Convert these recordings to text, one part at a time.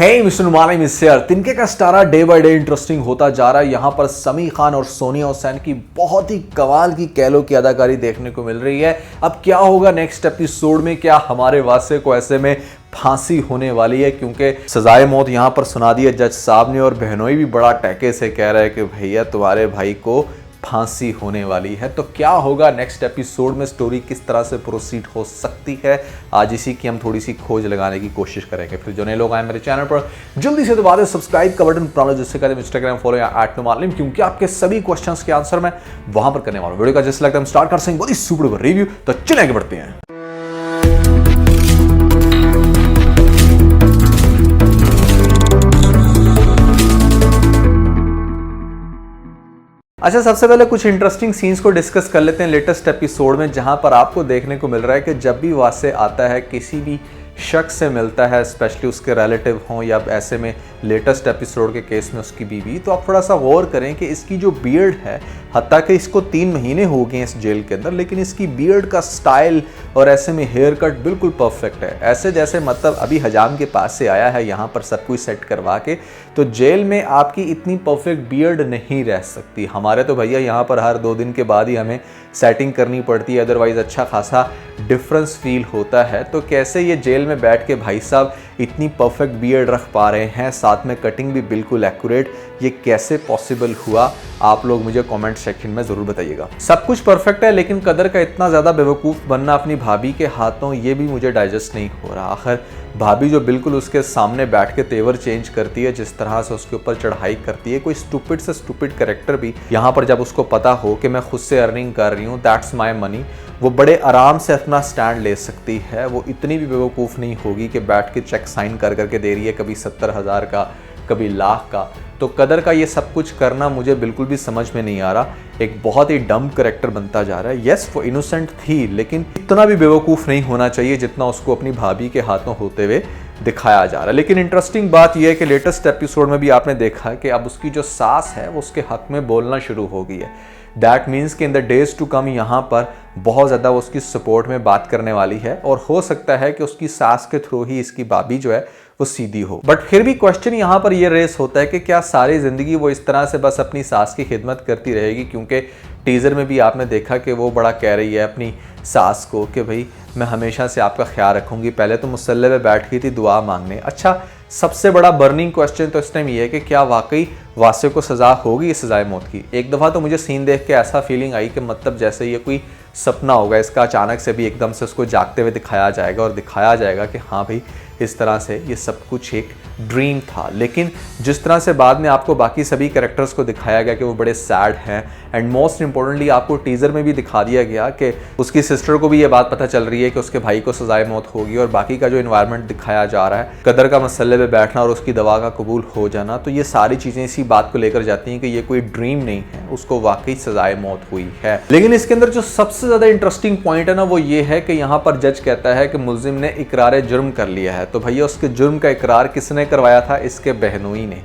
हे mister Numani mister तिनके का स्टारा day by day interesting होता जा रहा है। यहाँ पर समी खान और सोनिया हुसैन की बहुत ही कमाल की कैलो की अदाकारी देखने को मिल रही है। अब क्या होगा नेक्स्ट एपिसोड में, क्या हमारे वासे को ऐसे में फांसी होने वाली है? क्योंकि सजाए मौत यहाँ पर सुना दी है जज साहब ने और बहनोई भी बड़ा टैके से कह रहा है कि भैया तुम्हारे भाई को फांसी होने वाली है। तो क्या होगा नेक्स्ट एपिसोड में, स्टोरी किस तरह से प्रोसीड हो सकती है, आज इसी की हम थोड़ी सी खोज लगाने की कोशिश करेंगे। फिर जो नए लोग आए मेरे चैनल पर जल्दी से दबा दें सब्सक्राइब का बटन, पुराना जिससे कहते हैं इंस्टाग्राम फॉलो या @नुमालिम, क्योंकि आपके सभी क्वेश्चंस के आंसर मैं वहां पर करने वाला हूं। वीडियो का जैसे लगता है हम स्टार्ट कर सकें बहुत ही सुपर रिव्यू, तो चले आगे बढ़ते हैं। अच्छा, सबसे पहले कुछ इंटरेस्टिंग सीन्स को डिस्कस कर लेते हैं लेटेस्ट एपिसोड में, जहां पर आपको देखने को मिल रहा है कि जब भी वासे आता है, किसी भी शख्स से मिलता है, स्पेशली उसके रिलेटिव हों या ऐसे में लेटेस्ट एपिसोड के केस में उसकी बीवी, तो आप थोड़ा सा गौर करें कि इसकी जो बियर्ड है, हत्ता कि इसको 3 महीने हो गए इस जेल के अंदर, लेकिन इसकी बियर्ड का स्टाइल और ऐसे में हेयर कट बिल्कुल परफेक्ट है। ऐसे जैसे मतलब अभी हजाम के पास से आया है यहाँ पर सब कुछ सेट करवा के, तो जेल में आपकी इतनी परफेक्ट बियर्ड नहीं रह सकती। हमारे तो भैया यहाँ पर हर 2 दिन के बाद ही हमें सेटिंग करनी पड़ती है, अदरवाइज अच्छा खासा डिफरेंस फील होता है। तो कैसे ये जेल में बैठ के भाई साहब इतनी परफेक्ट बियर्ड रख पा रहे हैं, साथ में कटिंग भी बिल्कुल एक्यूरेट, ये कैसे पॉसिबल हुआ? आप लोग मुझे कमेंट सेक्शन में ज़रूर बताइएगा। सब कुछ परफेक्ट है, लेकिन कदर का इतना ज़्यादा बेवकूफ़ बनना अपनी भाभी के हाथों, ये भी मुझे डाइजेस्ट नहीं हो रहा। आखिर भाभी जो बिल्कुल उसके सामने बैठ के तेवर चेंज करती है, जिस तरह से उसके ऊपर चढ़ाई करती है, कोई स्टूपिड से स्टूपिड कैरेक्टर भी यहाँ पर जब उसको पता हो कि मैं खुद से अर्निंग कर रही हूँ, दैट्स माई मनी, वो बड़े आराम से अपना स्टैंड ले सकती है। वो इतनी भी बेवकूफ़ नहीं होगी कि बैठ के चेक साइन कर करके दे रही है, कभी 70,000 का कभी लाख का। तो कदर का ये सब कुछ करना मुझे बिल्कुल भी समझ में नहीं आ रहा, एक बहुत ही डम करैक्टर बनता जा रहा है। यस, वो इनोसेंट थी, लेकिन इतना भी बेवकूफ़ नहीं होना चाहिए जितना उसको अपनी भाभी के हाथों होते हुए दिखाया जा रहा है। लेकिन इंटरेस्टिंग बात यह है कि लेटेस्ट एपिसोड में भी आपने देखा कि अब उसकी जो सास है वो उसके हक में बोलना शुरू हो गई है। दैट मीन्स कि in the days to come यहाँ पर बहुत ज़्यादा उसकी सपोर्ट में बात करने वाली है, और हो सकता है कि उसकी सास के थ्रू ही इसकी भाभी जो है वो सीधी हो। बट फिर भी क्वेश्चन यहाँ पर ये रेस होता है कि क्या सारी ज़िंदगी वो इस तरह से बस अपनी सास की खिदमत करती रहेगी? क्योंकि टीज़र में भी आपने देखा कि वो बड़ा कह रही है अपनी सास को कि भाई मैं हमेशा से आपका ख्याल रखूंगी। पहले तो मुसल्ले पे बैठ गई थी दुआ मांगने। अच्छा, सबसे बड़ा बर्निंग क्वेश्चन तो इस टाइम ये है कि क्या वाकई वासे को सज़ा होगी इस सजाए मौत की? एक दफ़ा तो मुझे सीन देख के ऐसा फीलिंग आई कि मतलब जैसे ये कोई सपना होगा इसका, अचानक से भी एकदम से उसको जागते हुए दिखाया जाएगा और दिखाया जाएगा कि हाँ भाई इस तरह से ये सब कुछ एक ड्रीम था। लेकिन जिस तरह से बाद में आपको बाकी सभी कैरेक्टर्स को दिखाया गया कि वो बड़े सैड हैं, एंड मोस्ट इंपॉर्टेंटली आपको टीज़र में भी दिखा दिया गया कि उसकी सिस्टर को भी ये बात पता चल रही है कि उसके भाई को सजाए मौत होगी, और बाकी का जो इन्वायरमेंट दिखाया जा रहा है, कदर का मसले पे बैठना और उसकी दवा का कबूल हो जाना, तो ये सारी चीज़ें इसी बात को लेकर जाती हैं कि ये कोई ड्रीम नहीं है, उसको वाकई सजाए मौत हुई है। लेकिन इसके अंदर जो सबसे ज़्यादा इंटरेस्टिंग पॉइंट है ना, वो ये है कि यहाँ पर जज कहता है कि मुल्जिम ने इकरार जुर्म कर लिया है। तो भैया उसके जुर्म का इकरार किसने करवाया था? इसके बहनोई ने।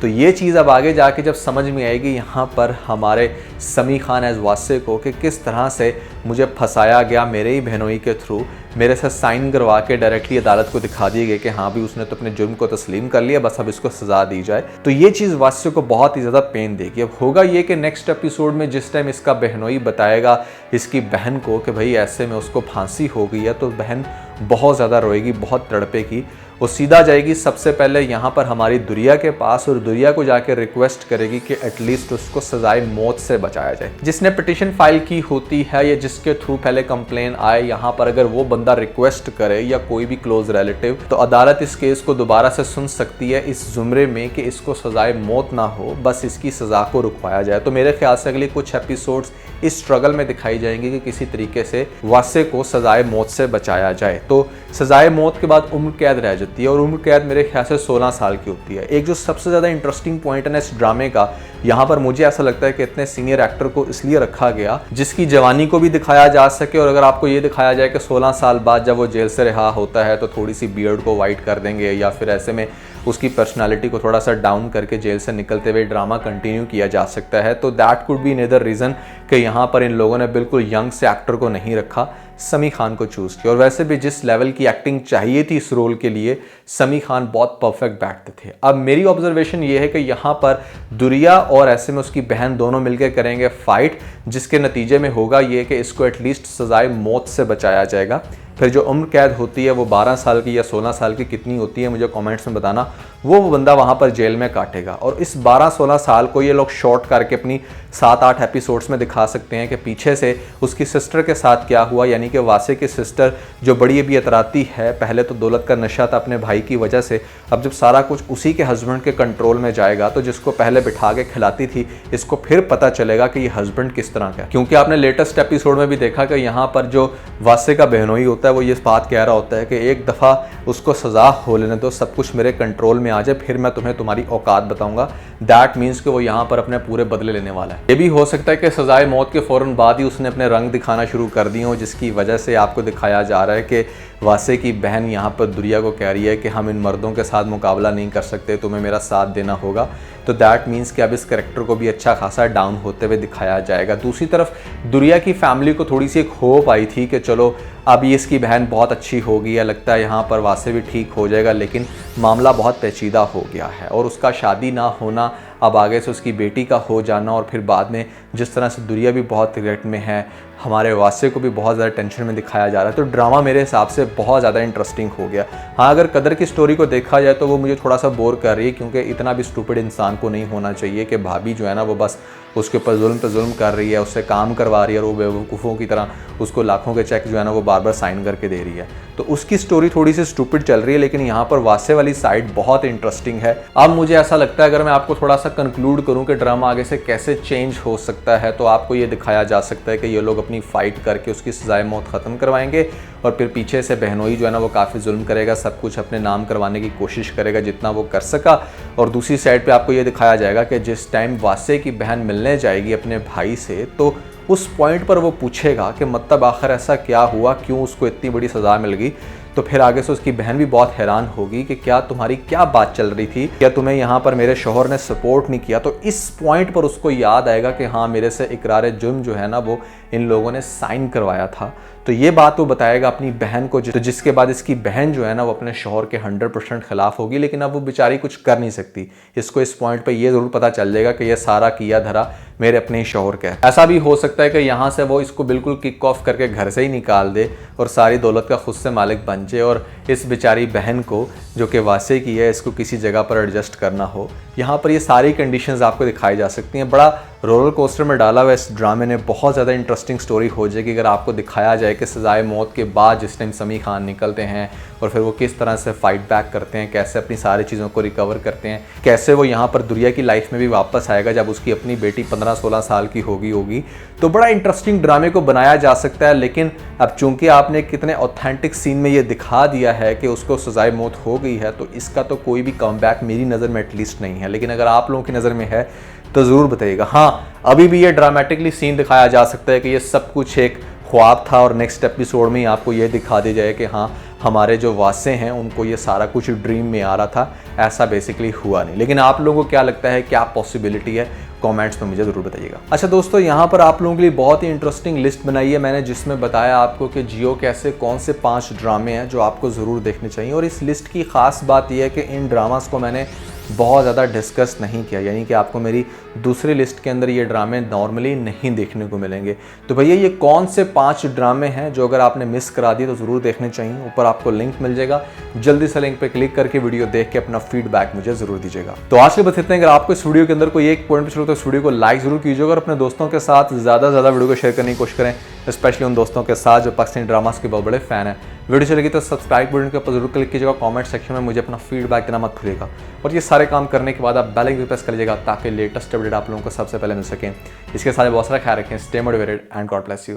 तो ये चीज़ अब आगे जाके जब समझ में आएगी यहाँ पर हमारे समी खान एज वासे को कि किस तरह से मुझे फंसाया गया मेरे ही बहनोई के थ्रू, मेरे साथ साइन करवा के डायरेक्टली अदालत को दिखा दिए गए कि हाँ भी उसने तो अपने जुर्म को तस्लीम कर लिया, बस अब इसको सज़ा दी जाए। तो ये चीज़ वासे को बहुत ही ज़्यादा पेन देगी। अब होगा ये कि नेक्स्ट एपिसोड में जिस टाइम इसका बहनोई बताएगा इसकी बहन को कि भाई ऐसे में उसको फांसी हो गई है, तो बहन बहुत ज़्यादा रोएगी, बहुत तड़पेगी। वो सीधा जाएगी सबसे पहले यहाँ पर हमारी दुरिया के पास, और दुरिया को जाके रिक्वेस्ट करेगी कि एटलीस्ट उसको सजाए मौत से बचाया जाए। जिसने पिटीशन फाइल की होती है या जिसके थ्रू पहले कंप्लेन आए, यहाँ पर अगर वो बंदा रिक्वेस्ट करे या कोई भी क्लोज रिलेटिव, तो अदालत इस केस को दोबारा से सुन सकती है इस जुमरे में कि इसको सजाए मौत ना हो, बस इसकी सज़ा को रुकवाया जाए। तो मेरे ख्याल से अगले कुछ एपिसोड्स इस स्ट्रगल में दिखाई जाएंगे कि किसी तरीके से वासे को सजाए मौत से बचाया जाए। तो सजाए मौत के बाद उम्र कैद रह जाती है, और उम्र कैद मेरे ख्याल से 16 साल की होती है। एक जो सबसे ज़्यादा इंटरेस्टिंग पॉइंट है ना इस ड्रामे का, यहाँ पर मुझे ऐसा लगता है कि इतने सीनियर एक्टर को इसलिए रखा गया जिसकी जवानी को भी दिखाया जा सके, और अगर आपको ये दिखाया जाए कि 16 साल बाद जब वो जेल से रिहा होता है तो थोड़ी सी बियर्ड को वाइट कर देंगे, या फिर ऐसे में उसकी पर्सनालिटी को थोड़ा सा डाउन करके जेल से निकलते हुए ड्रामा कंटिन्यू किया जा सकता है। तो that could be another reason कि यहाँ पर इन लोगों ने बिल्कुल यंग से एक्टर को नहीं रखा, समी खान को चूज़ किया। और वैसे भी जिस लेवल की एक्टिंग चाहिए थी इस रोल के लिए, समी खान बहुत परफेक्ट बैठते थे। अब मेरी ऑब्जर्वेशन ये है कि यहाँ पर दुरिया और ऐसे में उसकी बहन दोनों मिलकर करेंगे फाइट, जिसके नतीजे में होगा ये कि इसको एटलीस्ट सजाए मौत से बचाया जाएगा। फिर जो उम्र कैद होती है वो 12 साल की या 16 साल की कितनी होती है मुझे कमेंट्स में बताना, वो बंदा वहाँ पर जेल में काटेगा। और इस 12-16 साल को ये लोग शॉर्ट करके अपनी 7-8 एपिसोड्स में दिखा सकते हैं कि पीछे से उसकी सिस्टर के साथ क्या हुआ। यानी कि वासे की सिस्टर जो बड़ी अभी अतराती है, पहले तो दौलत का नशा था अपने भाई की वजह से, अब जब सारा कुछ उसी के हस्बैंड के कंट्रोल में जाएगा तो जिसको पहले बिठा के खिलाती थी, इसको फिर पता चलेगा कि ये हस्बैंड किस तरह का है। क्योंकि आपने लेटेस्ट एपिसोड में भी देखा कि यहाँ पर जो वासे का बहनोई होता है वो ये बात कह रहा होता है कि एक दफ़ा उसको सज़ा हो लेने दो, सब कुछ मेरे कंट्रोल में आ जाए, फिर मैं तुम्हें तुम्हारी औकात बताऊंगा। दैट मीन्स कि वो यहाँ पर अपने पूरे बदले लेने वाला है। ये भी हो सकता है कि सजाए मौत के फ़ौरन बाद ही उसने अपने रंग दिखाना शुरू कर दिए हो, जिसकी वजह से आपको दिखाया जा रहा है कि वासे की बहन यहाँ पर दुरिया को कह रही है कि हम इन मर्दों के साथ मुकाबला नहीं कर सकते, तुम्हें मेरा साथ देना होगा। तो दैट मीन्स कि अब इस कैरेक्टर को भी अच्छा खासा डाउन होते हुए दिखाया जाएगा। दूसरी तरफ दुरिया की फैमिली को थोड़ी सी एक होप आई थी कि चलो अब ये इसकी बहन बहुत अच्छी होगी या लगता है यहाँ पर वासे भी ठीक हो जाएगा, लेकिन मामला बहुत पेचीदा हो गया है। और उसका शादी ना होना, अब आगे से उसकी बेटी का हो जाना, और फिर बाद में जिस तरह से दुरिया भी बहुत रिग्रेट में है, हमारे वासे को भी बहुत ज़्यादा टेंशन में दिखाया जा रहा है। तो ड्रामा मेरे हिसाब से बहुत ज़्यादा इंटरेस्टिंग हो गया। हाँ, अगर कदर की स्टोरी को देखा जाए तो वो मुझे थोड़ा सा बोर कर रही है, क्योंकि इतना भी स्टूपिड इंसान को नहीं होना चाहिए कि भाभी जो है ना वो बस उसके ऊपर जुल्म पे जुल्म कर रही है, उससे काम करवा रही है और वो बेवकूफ़ों की तरह उसको लाखों के चेक जो है ना वो बार बार साइन करके दे रही है। तो उसकी स्टोरी थोड़ी सी स्टूपिड चल रही है, लेकिन यहाँ पर वासे वाली साइड बहुत इंटरेस्टिंग है। अब मुझे ऐसा लगता है अगर मैं आपको थोड़ा सा कंक्लूड करूँ कि ड्रामा आगे से कैसे चेंज हो सकता है, तो आपको ये दिखाया जा सकता है कि ये लोग अपनी फ़ाइट करके उसकी सजाए मौत ख़त्म करवाएंगे, और फिर पीछे से बहनोई जो है ना वो काफ़ी जुल्म करेगा, सब कुछ अपने नाम करवाने की कोशिश करेगा जितना वो कर सका। और दूसरी साइड पे आपको ये दिखाया जाएगा कि जिस टाइम वासे की बहन मिलने जाएगी अपने भाई से, तो उस पॉइंट पर वो पूछेगा कि मतलब आखिर ऐसा क्या हुआ, क्यों उसको इतनी बड़ी सज़ा मिल गई। तो फिर आगे से उसकी बहन भी बहुत हैरान होगी कि क्या तुम्हारी क्या बात चल रही थी, क्या तुम्हें यहाँ पर मेरे शौहर ने सपोर्ट नहीं किया। तो इस पॉइंट पर उसको याद आएगा कि हाँ, मेरे से इकरार जुर्म जो है ना वो इन लोगों ने साइन करवाया था। तो ये बात वो बताएगा अपनी बहन को, तो जिसके बाद इसकी बहन जो है ना वो अपने शौहर के 100% खिलाफ होगी, लेकिन अब वो बेचारी कुछ कर नहीं सकती। इसको इस पॉइंट पे ये ज़रूर पता चल जाएगा कि ये सारा किया धरा मेरे अपने ही शौहर का है। ऐसा भी हो सकता है कि यहाँ से वो इसको बिल्कुल किक ऑफ करके घर से ही निकाल दे और सारी दौलत का खुद से मालिक बन जाए, और इस बेचारी बहन को जो कि वासे की है इसको किसी जगह पर एडजस्ट करना हो। यहाँ पर ये सारी कंडीशंस आपको दिखाई जा सकती हैं। बड़ा रोलर कोस्टर में डाला हुआ इस ड्रामे ने, बहुत ज़्यादा इंटरेस्टिंग स्टोरी हो जाएगी अगर आपको दिखाया जाए कि सजाए मौत के बाद जिस टाइम समी खान निकलते हैं और फिर वो किस तरह से फाइट बैक करते हैं, कैसे अपनी सारी चीज़ों को रिकवर करते हैं, कैसे वो यहाँ पर दुरिया की लाइफ में भी वापस आएगा जब उसकी अपनी बेटी 15-16 साल की होगी। तो बड़ा इंटरेस्टिंग ड्रामे को बनाया जा सकता है। लेकिन अब चूंकि आपने कितने ऑथेंटिक सीन में ये दिखा दिया है कि उसको सजाए मौत हो गई है, तो इसका तो कोई भी कमबैक मेरी नज़र में एटलीस्ट नहीं है। लेकिन अगर आप लोगों की नज़र में है तो ज़रूर बताइएगा। हाँ, अभी भी ये ड्रामेटिकली सीन दिखाया जा सकता है कि ये सब कुछ एक ख्वाब था और नेक्स्ट एपिसोड में ही आपको ये दिखा दी जाए कि हाँ, हमारे जो वासे हैं उनको ये सारा कुछ ड्रीम में आ रहा था, ऐसा बेसिकली हुआ नहीं। लेकिन आप लोगों को क्या लगता है, क्या पॉसिबिलिटी है, कमेंट्स में मुझे ज़रूर बताइएगा। अच्छा दोस्तों, यहाँ पर आप लोगों के लिए बहुत ही इंटरेस्टिंग लिस्ट बनाई है मैंने, जिसमें बताया आपको कि जियो के ऐसे कौन से 5 ड्रामे हैं जो आपको ज़रूर देखने चाहिए। और इस लिस्ट की ख़ास बात यह है कि इन ड्रामास को मैंने बहुत ज़्यादा डिस्कस नहीं किया, यानी कि आपको मेरी दूसरी लिस्ट के अंदर ये ड्रामे नॉर्मली नहीं देखने को मिलेंगे। तो भैया ये कौन से 5 ड्रामे हैं जो अगर आपने मिस करा दिए तो ज़रूर देखने चाहिए। ऊपर आपको लिंक मिल जाएगा, जल्दी से लिंक पे क्लिक करके वीडियो देख के अपना फीडबैक मुझे ज़रूर दीजिएगा। तो आज के बस इतने। अगर आपको इस वीडियो के अंदर कोई एक पॉइंट चलो तो इस वीडियो को लाइक ज़रूर कीजिएगा और अपने दोस्तों के साथ ज़्यादा से ज़्यादा वीडियो को शेयर करने की कोशिश करें, स्पेशली उन दोस्तों के साथ जो पाकिस्तानी ड्रामास के बहुत बड़े फ़ैन हैं। वीडियो चलेगी तो सब्सक्राइब बटन के ऊपर जरूर क्लिक कीजिएगा, कमेंट सेक्शन में मुझे अपना फीडबैक देना मत भूलिएगा। और ये सारे काम करने के बाद आप बेल आइकन भी प्रेस कर लीजिएगा ताकि लेटेस्ट अपडेट आप लोगों को सबसे पहले मिल सके। इसके साथ बहुत सारा ख्याल रखें। Stay motivated and God bless you.